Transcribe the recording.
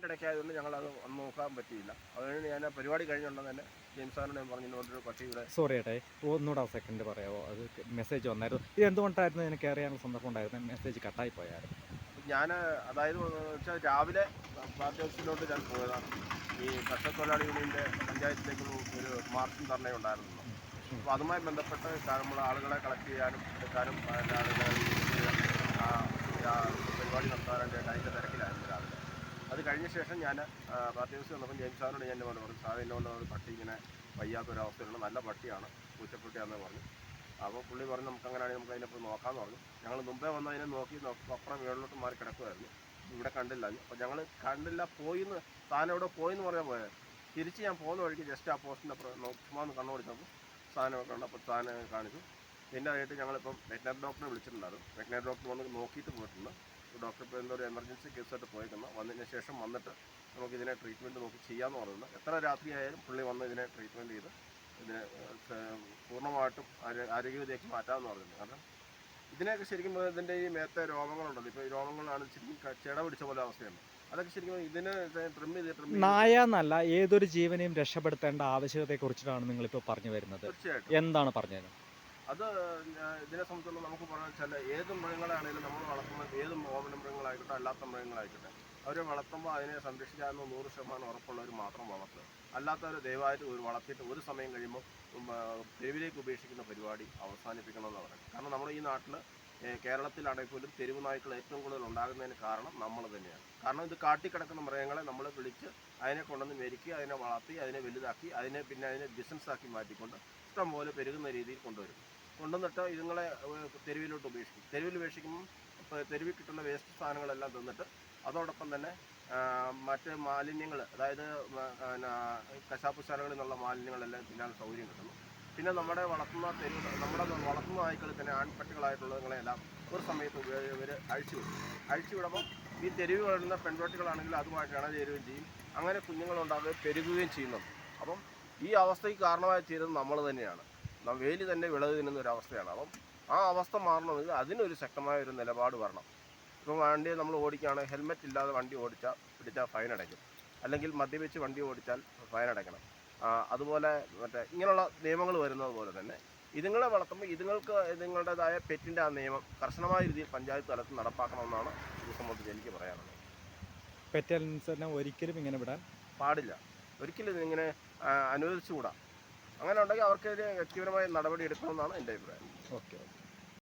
ഇടയ്ക്കായതുകൊണ്ട് ഞങ്ങളത് ഒന്ന് നോക്കാൻ പറ്റിയില്ല. അതുകൊണ്ട് ഞാൻ പരിപാടി കഴിഞ്ഞുണ്ടെന്ന് തന്നെ ജെയിംസ് സാറിനോട് ഞാൻ പറഞ്ഞു ഇതുകൊണ്ടൊരു പട്ടിയുടെ. സോറി ഏട്ടേ, ഒന്നുകൂടെ ആ സെക്കൻഡ് പറയാമോ? അത് മെസ്സേജ് വന്നായിരുന്നു. ഇത് എന്തുകൊണ്ടായിരുന്നു എനിക്ക് അറിയാനുള്ള സന്ദർഭം ഉണ്ടായിരുന്നു? മെസ്സേജ് കട്ടായി പോയായിരുന്നു. ഞാൻ അതായത് വെച്ചാൽ രാവിലെ പാർട്ടി ഓഫീസിലോട്ട് ഞാൻ പോയതാണ്. ഈ കർഷകത്തൊഴിലാളി യൂണിയൻ്റെ പഞ്ചായത്തിലേക്കുള്ള ഒരു മാർച്ചും ധർണയുണ്ടായിരുന്നു. അപ്പോൾ അതുമായി ബന്ധപ്പെട്ട് നമ്മൾ ആളുകളെ കളക്ട് ചെയ്യാനും എടുക്കാനും ആളുകളെ പരിപാടി നടത്താനായിട്ട് അതിൻ്റെ തിരക്കിലായിരുന്നു രാവിലെ. അത് കഴിഞ്ഞ ശേഷം ഞാൻ പാർട്ടി ഓഫീസിൽ വന്നപ്പോൾ ജെയിംസ് സാറിനോട് ഞാൻ പറഞ്ഞു, സാറിൻ്റെ കൊണ്ട് ഒരു പട്ടി ഇങ്ങനെ വയ്യാത്തൊരവസ്ഥയിലുള്ള നല്ല പട്ടിയാണ്, പൂച്ചപ്പട്ടിയാണെന്ന് പറഞ്ഞു. അപ്പോൾ പുള്ളി പറഞ്ഞു നമുക്ക് അങ്ങനെയാണെങ്കിൽ നമുക്ക് അതിനെപ്പോൾ നോക്കാമെന്ന് പറഞ്ഞു. ഞങ്ങൾ മുമ്പേ വന്ന് അതിനെ നോക്കി അപ്പുറം വീട്ടിലോട്ട് മാറി കിടക്കുമായിരുന്നു. ഇവിടെ കണ്ടില്ല. അപ്പോൾ ഞങ്ങൾ കണ്ടില്ല, പോയിന്ന് സാധനം എവിടെ പോയെന്ന് പറയാൻ പോയത്. തിരിച്ച് ഞാൻ പോകുന്ന വഴിക്ക് ജസ്റ്റ് ആ പോസ്റ്റിൻ്റെ ചുമ്മാ ഒന്ന് കണ്ണു പിടിച്ചപ്പോൾ സാധനം കണ്ടപ്പോൾ സാധനം കാണിച്ചു. പിന്നെ ആയിട്ട് ഞങ്ങളിപ്പം വെറ്റിനറി ഡോക്ടറെ വിളിച്ചിട്ടുണ്ടായിരുന്നു. വെറ്റിനറി ഡോക്ടർ വന്ന് നോക്കിയിട്ട് പോയിട്ടുണ്ട്. ഡോക്ടർ ഇപ്പോൾ എന്തോ ഒരു എമർജൻസി കേസായിട്ട് പോയേക്കുന്നു. വന്നതിന് ശേഷം വന്നിട്ട് നമുക്കിതിനെ ട്രീറ്റ്മെൻറ്റ് നോക്കി ചെയ്യാമെന്ന് പറയുന്നത്. എത്ര രാത്രിയായാലും പുള്ളി വന്ന് ഇതിനെ ട്രീറ്റ്മെൻറ്റ് ചെയ്ത് ഇതിനെ പൂർണ്ണമായിട്ടും ആരോഗ്യവതിയാക്കി മാറ്റാമെന്ന് പറഞ്ഞിട്ടുണ്ട്. കാരണം ഇതിനെയൊക്കെ ശരിക്കും ഇതിൻ്റെ ഈ മേത്തെ രോഗങ്ങളുണ്ടല്ലോ, ഇപ്പോൾ ഈ രോഗങ്ങളാണ് ശരിക്കും ചെട പിടിച്ച പോലെ അവസ്ഥയാണ്. അതൊക്കെ ശരിക്കും ഇതിന് ട്രിം ചെയ്ത് നായ എന്നല്ല, ഏതൊരു ജീവനെയും രക്ഷപ്പെടുത്തേണ്ട ആവശ്യകതയെക്കുറിച്ചിട്ടാണ് നിങ്ങളിപ്പോൾ പറഞ്ഞു വരുന്നത്. തീർച്ചയായിട്ടും എന്താണ് പറഞ്ഞത്? അത് ഇതിനെ സംബന്ധിച്ചുള്ള നമുക്ക് പറയാൻ വെച്ചാൽ ഏത് മൃഗങ്ങളാണെങ്കിലും നമ്മൾ വളർത്തുന്ന ഏത് ഓമന മൃഗങ്ങളായിക്കോട്ടെ അല്ലാത്ത മൃഗങ്ങളായിക്കോട്ടെ അവരെ വളർത്തുമ്പോൾ അതിനെ സംരക്ഷിക്കാമെന്ന് 100% ഉറപ്പുള്ളവർ മാത്രം വളർത്തുക. അല്ലാത്തവർ ദയവായിട്ട് വളർത്തിയിട്ട് ഒരു സമയം കഴിയുമ്പോൾ തെരുവിലേക്ക് ഉപേക്ഷിക്കുന്ന പരിപാടി അവസാനിപ്പിക്കണമെന്ന് പറയുന്നത്. കാരണം നമ്മുടെ ഈ നാട്ടിൽ കേരളത്തിലാണെങ്കിൽ പോലും തെരുവ് നായ്ക്കൾ ഏറ്റവും കൂടുതൽ ഉണ്ടാകുന്നതിന് കാരണം നമ്മൾ തന്നെയാണ്. കാരണം ഇത് കാട്ടിക്കിടക്കുന്ന മൃഗങ്ങളെ നമ്മൾ വിളിച്ച് അതിനെ കൊണ്ടുവന്ന് മെരുക്കി അതിനെ വളർത്തി അതിനെ വലുതാക്കി അതിനെ ബിസിനസ്സാക്കി മാറ്റിക്കൊണ്ട് ഇഷ്ടംപോലെ പെരുകുന്ന രീതിയിൽ കൊണ്ടുവന്നിട്ട് ഇതുങ്ങളെ തെരുവിലോട്ട് ഉപേക്ഷിക്കും. തെരുവിൽ ഉപേക്ഷിക്കുമ്പം തെരുവിൽ കിട്ടുന്ന വേസ്റ്റ് സാധനങ്ങളെല്ലാം തിന്നിട്ട് അതോടൊപ്പം തന്നെ മറ്റ് മാലിന്യങ്ങൾ, അതായത് കശാപ്പുശാലകളിൽ നിന്നുള്ള മാലിന്യങ്ങളെല്ലാം തിന്നാൻ സൗകര്യം കിട്ടുന്നു. പിന്നെ നമ്മുടെ വളർത്തുന്ന നായ്ക്കളിൽ തന്നെ ആൺപട്ടികളായിട്ടുള്ളതുങ്ങളെല്ലാം ഒരു സമയത്ത് ഇവർ അഴിച്ചുവിടുമ്പോൾ ഈ തെരുവ് വളരുന്ന പെൺപട്ടികളാണെങ്കിൽ അതുമായിട്ട് ഇണചേരുകയും ചെയ്യും. അങ്ങനെ കുഞ്ഞുങ്ങളുണ്ടാകുകയും പെരുകുകയും ചെയ്യുന്നുണ്ട്. അപ്പം ഈ അവസ്ഥയ്ക്ക് കാരണമായി തീരുന്നത് നമ്മൾ തന്നെയാണ്. വേലി തന്നെ വിളവ് തിന്നുന്ന ഒരു അവസ്ഥയാണ്. അപ്പം ആ അവസ്ഥ മാറണമെങ്കിൽ അതിനൊരു ശക്തമായ ഒരു നിലപാട് വരണം. ഇപ്പോൾ വണ്ടി നമ്മൾ ഓടിക്കുകയാണെങ്കിൽ ഹെൽമെറ്റ് ഇല്ലാതെ വണ്ടി പിടിച്ചാൽ ഫൈൻ അടയ്ക്കും, അല്ലെങ്കിൽ മദ്യപിച്ച് വണ്ടി ഓടിച്ചാൽ ഫൈൻ അടയ്ക്കണം. അതുപോലെ ഇങ്ങനെയുള്ള നിയമങ്ങൾ വരുന്നത് പോലെ തന്നെ ഇതുങ്ങളെ വളർത്തുമ്പോൾ ഇതുങ്ങളുടേതായ പെറ്റിൻ്റെ ആ നിയമം കർശനമായ രീതിയിൽ പഞ്ചായത്ത് തലത്തിൽ നടപ്പാക്കണമെന്നാണ് ഇത് സംബന്ധിച്ച് എനിക്ക് പറയാനുള്ളത്. പെറ്റലിനെ ഒരിക്കലും ഇങ്ങനെ വിടാൻ പാടില്ല, ഒരിക്കലും ഇതിങ്ങനെ അനുവദിച്ചുകൂടാ. അങ്ങനെ ഉണ്ടെങ്കിൽ അവർക്കെതിരെ വ്യക്തിപരമായ നടപടി എടുക്കണമെന്നാണ് എൻ്റെ അഭിപ്രായം. ഓക്കെ.